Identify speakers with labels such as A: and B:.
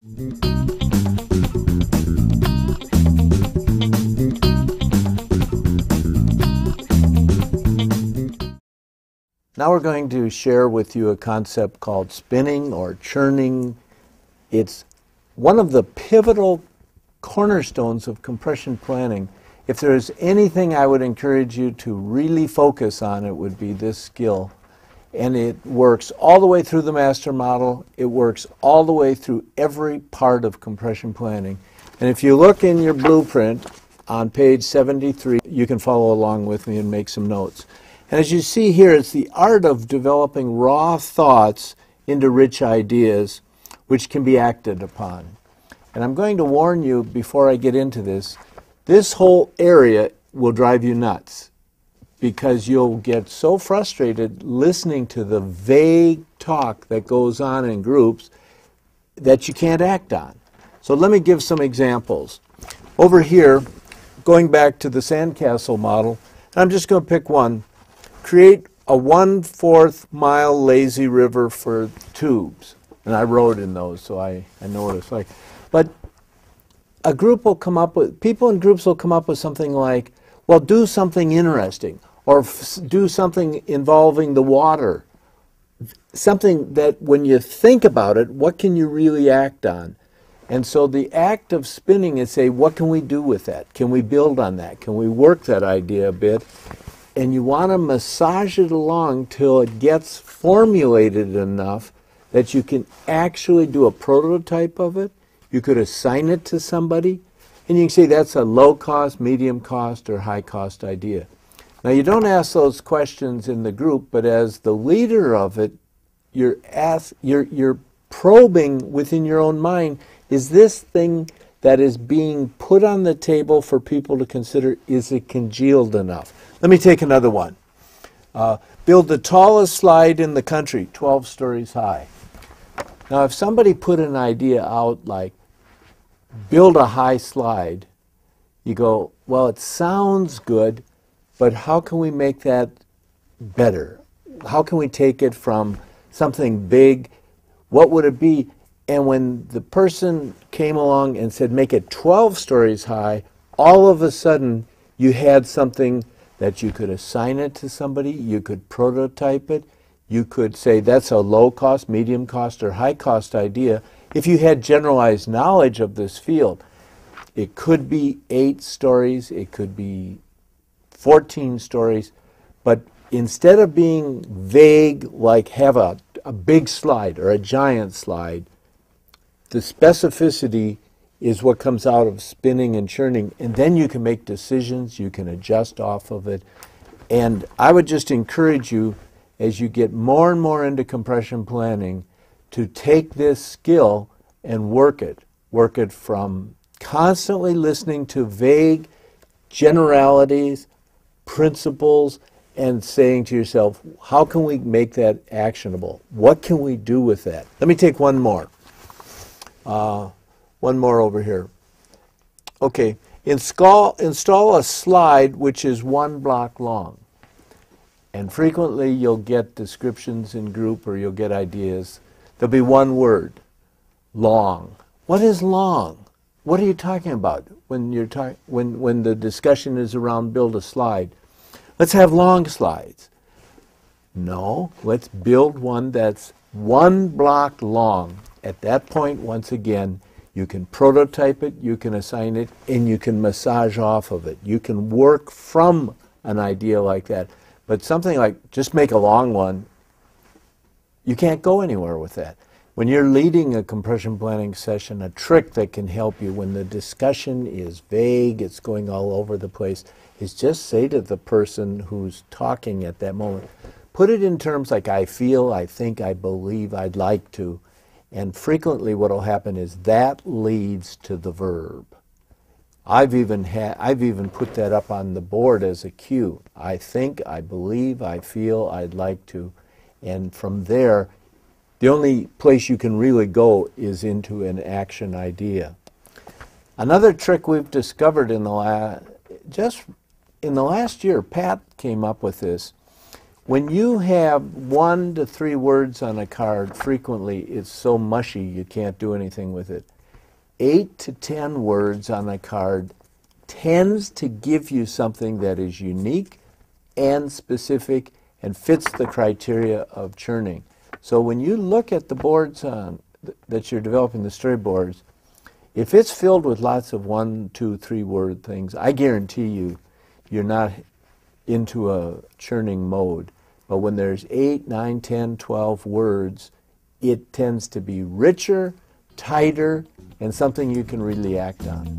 A: Now we're going to share with you a concept called spinning or churning. It's one of the pivotal cornerstones of compression planning. If there's anything I would encourage you to really focus on, it would be this skill. And it works all the way through the master model. It works all the way through every part of compression planning. And if you look in your blueprint on page 73, you can follow along with me and make some notes. And as you see here, it's the art of developing raw thoughts into rich ideas which can be acted upon. And I'm going to warn you before I get into this, this whole area will drive you nuts because you'll get so frustrated listening to the vague talk that goes on in groups that you can't act on. So let me give some examples. Over here, going back to the sandcastle model, I'm just going to pick one. Create a 1/4 mile lazy river for tubes. And I wrote in those, so I know what it's like. But a group will come up with, people in groups will come up with something like, well, do something interesting, or do something involving the water. Something that when you think about it, what can you really act on? And so the act of spinning is say, what can we do with that? Can we build on that? Can we work that idea a bit? And you want to massage it along till it gets formulated enough that you can actually do a prototype of it. You could assign it to somebody, and you can say that's a low-cost, medium-cost, or high-cost idea. Now, you don't ask those questions in the group, but as the leader of it, you're probing within your own mind, is this thing that is being put on the table for people to consider, is it congealed enough? Let me take another one. Build the tallest slide in the country, 12 stories high. Now, if somebody put an idea out like, build a high slide, you go, well, it sounds good, but how can we make that better? How can we take it from something big? What would it be? And when the person came along and said, make it 12 stories high, all of a sudden you had something that you could assign it to somebody, you could prototype it, you could say that's a low-cost, medium-cost, or high-cost idea. If you had generalized knowledge of this field, it could be 8 stories, it could be 14 stories, but instead of being vague, like have a big slide or a giant slide, the specificity is what comes out of spinning and churning, and then you can make decisions, you can adjust off of it. And I would just encourage you, as you get more and more into compression planning, to take this skill and work it. Work it from constantly listening to vague generalities, principles, and saying to yourself, how can we make that actionable? What can we do with that? Let me take one more. One more over here. Okay, install a slide which is 1 block long. And frequently you'll get descriptions in group or you'll get ideas. There'll be one word, long. What is long? What are you talking about when you're when the discussion is around build a slide? Let's have long slides. No, let's build one that's 1 block long. At that point, once again, you can prototype it, you can assign it, and you can massage off of it. You can work from an idea like that. But something like, just make a long one, you can't go anywhere with that. When you're leading a compression planning session, a trick that can help you when the discussion is vague, it's going all over the place, is just say to the person who's talking at that moment, put it in terms like I feel, I think, I believe, I'd like to. And frequently what will happen is that leads to the verb. I've even put that up on the board as a cue. I think, I believe, I feel, I'd like to. And from there, the only place you can really go is into an action idea. Another trick we've discovered in the last year, Pat came up with this. When you have 1 to 3 words on a card, frequently it's so mushy you can't do anything with it. 8 to 10 words on a card tends to give you something that is unique and specific and fits the criteria of churning. So when you look at the boards that you're developing, the storyboards, if it's filled with lots of 1, 2, 3 word things, I guarantee you you're not into a churning mode. But when there's 8, 9, 10, 12 words, it tends to be richer, tighter, and something you can really act on.